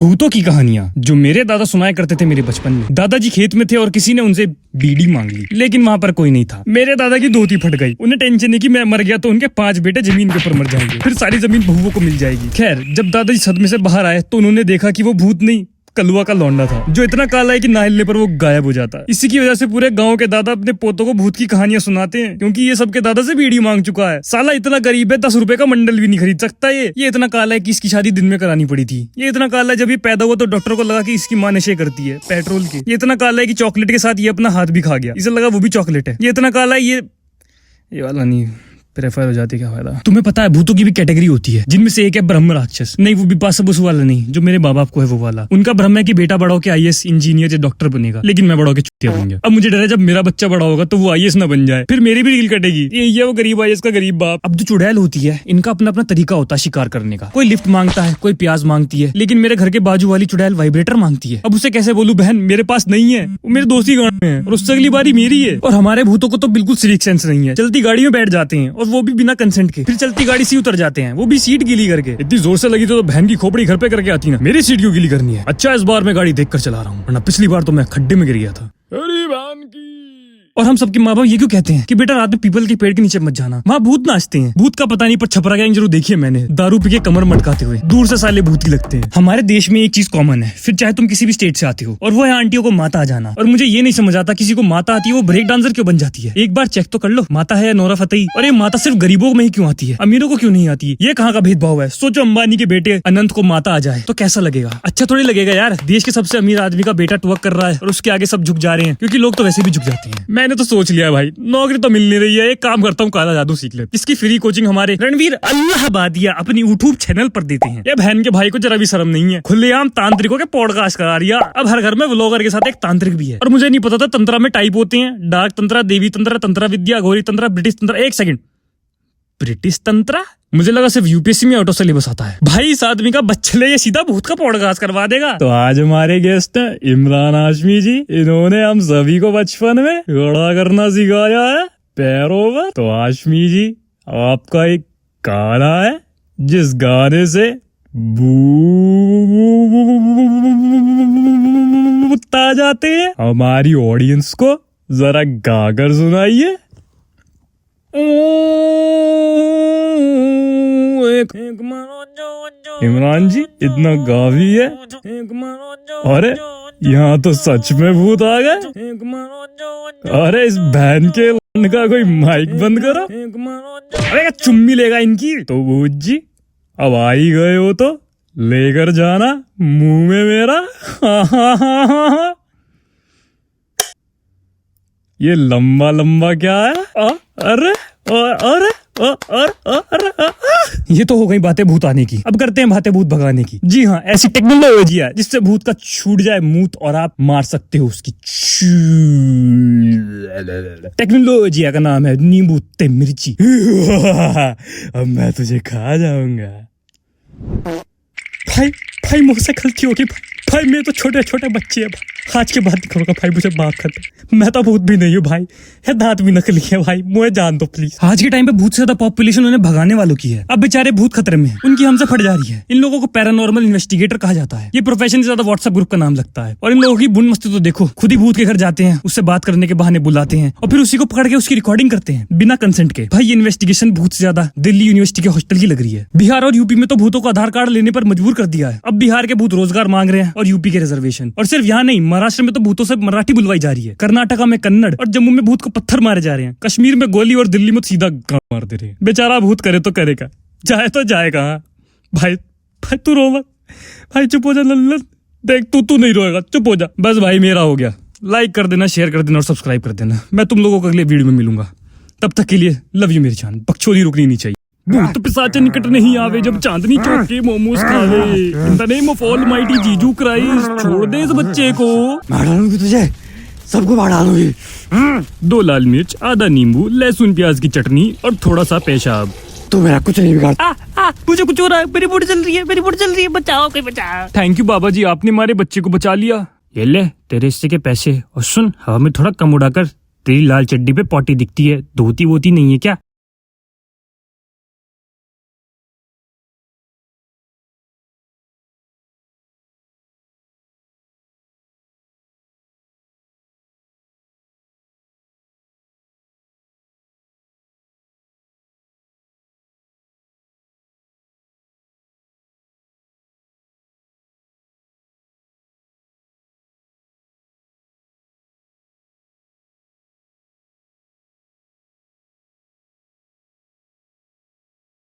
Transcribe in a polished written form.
भूतों की कहानियां जो मेरे दादा सुनाया करते थे मेरे बचपन में। दादाजी खेत में थे और किसी ने उनसे बीड़ी मांग ली, लेकिन वहां पर कोई नहीं था। मेरे दादा की धोती फट गई। उन्हें टेंशन है कि मैं मर गया तो उनके 5 बेटे जमीन के ऊपर मर जाएंगे, फिर सारी जमीन बहुओं को मिल जाएगी। खैर, जब दादाजी सदमे से बाहर आए तो उन्होंने देखा कि वो भूत नहीं, कलुआ का लौंडा था, जो इतना काला है कि ना हिलने पर वो गायब हो जाता है। इसी की वजह से पूरे गांव के दादा अपने पोतों को भूत की कहानियां सुनाते हैं, क्योंकि ये सबके दादा से बीड़ी मांग चुका है। साला इतना गरीब है, 10 रुपए का मंडल भी नहीं खरीद सकता। ये इतना काला है कि इसकी शादी दिन में करानी पड़ी थी। ये इतना काला है, जब ये पैदा हुआ तो डॉक्टर को लगा कि इसकी मां नशे करती है पेट्रोल के। ये इतना काला है कि चॉकलेट के साथ ये अपना हाथ भी खा गया, इसे लगा वो भी चॉकलेट है। ये इतना काला है, ये वाला नहीं, प्रेफर हो जाती, क्या फायदा। तुम्हें पता है भूतों की भी कैटेगरी होती है, जिनमें से एक है ब्रह्म राक्षस। नहीं, वो बिपाशा बसु वाला नहीं, जो मेरे माँ बाप को है वो वाला। उनका भ्रम है कि बेटा बड़ा होकर IAS इंजीनियर या डॉक्टर बनेगा, लेकिन मैं बड़ा होकर चुतिया बन गया। अब मुझे डर है जब मेरा बच्चा बड़ा होगा तो वो IAS ना बन जाए, फिर मेरी भी रील कटेगी। यही है वो गरीब IAS का गरीब बाप। अब जो चुड़ैल होती है, इनका अपना अपना तरीका होता है शिकार करने का। कोई लिफ्ट मांगता है, कोई प्याज मांगती है, लेकिन मेरे घर के बाजू वाली चुड़ैल वाइब्रेटर मांगती है। अब उसे कैसे बोलूं, बहन मेरे पास नहीं है, वो मेरे दोस्त ही गांव में है और उससे अगली बारी मेरी है। और हमारे भूतों को तो बिल्कुल सिविक सेंस नहीं है, चलती गाड़ी में बैठ जाते हैं और वो भी बिना कंसेंट के, फिर चलती गाड़ी से उतर जाते हैं, वो भी सीट गीली करके। इतनी जोर से लगी तो बहन की खोपड़ी घर पे करके आती ना, मेरी सीट क्यों गीली करनी है। अच्छा, इस बार मैं गाड़ी देखकर चला रहा हूँ, वरना पिछली बार तो मैं खड्डे में गिर गया था। अरे बहन की। और हम सबके माँ बाप ये क्यों कहते हैं कि बेटा रात में पीपल के पेड़ के नीचे मत जाना, वहाँ भूत नाचते हैं। भूत का पता नहीं, पर छपरा गैंग जरूर देखिए मैंने, दारू पी के कमर मटकाते हुए। दूर से साले भूत ही लगते हैं। हमारे देश में एक चीज कॉमन है, फिर चाहे तुम किसी भी स्टेट से आते हो, और वो है आंटियों को माता आ जाना। और मुझे ये नहीं समझ आता, किसी को माता आती है वो ब्रेक डांसर क्यों बन जाती है। एक बार चेक तो कर लो, माता है या नोरा फतेही। और ये माता सिर्फ गरीबों में ही क्यों आती है, अमीरों को क्यों नहीं आती है। ये कहाँ का भेदभाव है। सोचो अंबानी के बेटे अनंत को माता आ जाए तो कैसा लगेगा। अच्छा थोड़ी लगेगा यार, देश के सबसे अमीर आदमी का बेटा टुवर्क कर रहा है और उसके आगे सब झुक जा रहे हैं, क्योंकि लोग तो वैसे भी झुक जाते हैं। मैंने तो सोच लिया भाई, नौकरी तो मिल नहीं रही है, एक काम करता हूँ काला जादू सीख ले। इसकी फ्री कोचिंग हमारे रणवीर अल्लाहबादिया अपनी यूट्यूब चैनल पर देते हैं। ये बहन के भाई को जरा भी शर्म नहीं है, खुलेआम तांत्रिकों के पॉडकास्ट करा रिया। अब हर घर में व्लॉगर के साथ एक तांत्रिक भी है। और मुझे नहीं पता था तंत्रा में टाइप होते हैं, डार्क तंत्रा, देवी तंत्रा, तंत्रा विद्या, घोरी तंत्रा, ब्रिटिश तंत्रा। एक सेकंड, ब्रिटिश तंत्रा? मुझे लगा सिर्फ UPSC में ऑटो सिलेबस आता है। भाई इस आदमी का बच्चे ये सीधा भूत का पॉडकास्ट करवा देगा। तो आज हमारे गेस्ट हैं इमरान हाशमी जी। इन्होंने हम सभी को बचपन में घोड़ा करना सिखाया है पैरों पर। तो हाशमी जी, आपका एक गाना है जिस गाने से भूत आ जाते हैं, हमारी ऑडियंस को जरा गाकर सुनाइए। इमरान जी इतना गावी है। अरे यहाँ तो सच में भूत आ गए। अरे इस बहन के का कोई माइक बंद करो। अरे चुम्मी लेगा इनकी। तो भूत जी अब आ ही गए हो तो लेकर जाना मुंह में मेरा। ये लंबा लंबा क्या है। अरे अरे ये तो हो गई बातें भूत आने की। अब करते हैं बातें भूत भगाने की। जी हाँ, ऐसी टेक्नोलॉजी है जिससे भूत का छूट जाए मूत और आप मार सकते हो उसकी। टेक्नोलॉजी का नाम है नींबू ते मिर्ची। अब मैं तुझे खा जाऊंगा। भाई मुझसे गलती होगी भाई, मैं तो छोटे छोटे बच्चे है। आज के बाद दिखाऊंगा भाई, मुझे माफ कर दे। मैं तो भूत भी नहीं हूँ भाई, ये दांत भी नकली है भाई, मुझे जान दो प्लीज। आज के टाइम पे भूत से ज्यादा पॉपुलेशन उन्हें भगाने वालों की है। अब बेचारे भूत खतरे में, उनकी हमसे फट जा रही है। इन लोगों को पैरानॉर्मल इन्वेस्टिगेटर कहा जाता है। ये प्रोफेशन से ज्यादा व्हाट्सएप ग्रुप का नाम लगता है। और इन लोगों की बुन मस्ती तो देखो, खुद ही भूत के घर जाते हैं, उससे बात करने के बहाने बुलाते हैं और फिर उसी को पकड़ के उसकी रिकॉर्डिंग करते हैं बिना कंसेंट के। भाई ये इन्वेस्टिगेशन भूत से ज्यादा दिल्ली यूनिवर्सिटी के हॉस्टल की लग रही है। बिहार और यूपी में तो भूतों को आधार कार्ड लेने पर मजबूर कर दिया है। अब बिहार के भूत रोजगार मांग रहे हैं और यूपी के रिजर्वेशन। और सिर्फ यहाँ नहीं, महाराष्ट्र में तो भूतों से मराठी बुलवाई जा रही है, कर्नाटका में कन्नड़, और जम्मू में भूत को पत्थर मारे जा रहे हैं, कश्मीर में गोली और दिल्ली में सीधा मार दे रहे हैं। बेचारा भूत करे तो करेगा, जाए तो जाएगा। भाई तू रो मत भाई, चुप हो जा लल्लन। देख तू नहीं रोएगा, चुप हो जा बस। भाई मेरा हो गया, लाइक कर देना, शेयर कर देना और सब्सक्राइब कर देना। मैं तुम लोगों को अगले वीडियो में मिलूंगा, तब तक के लिए लव यू मेरी जान। बकचोदी रुकनी नहीं चाहिए। भूत पिशाच निकट नहीं आवे, जब चांदनी चौक के मोमोज खावे। In the name of almighty जीजू क्राइस्ट, छोड़ दे इस बच्चे को। मार डालूंगी तुझे, सबको मार डालूंगी। 2 लाल मिर्च, आधा नींबू, लहसुन प्याज की चटनी और थोड़ा सा पेशाब। तू मेरा कुछ नहीं बिगाड़। मुझे कुछ हो रहा है, मेरी बोट चल रही है, बचाओ कोई बचाओ। थैंक यू बाबा जी, आपने हमारे बच्चे को बचा लिया। ये ले तेरे हिस्से के पैसे। और सुन, हवा में थोड़ा कम उड़ाकर, तेरी लाल चड्डी पे पॉटी दिखती है, धोती वोती नहीं है क्या।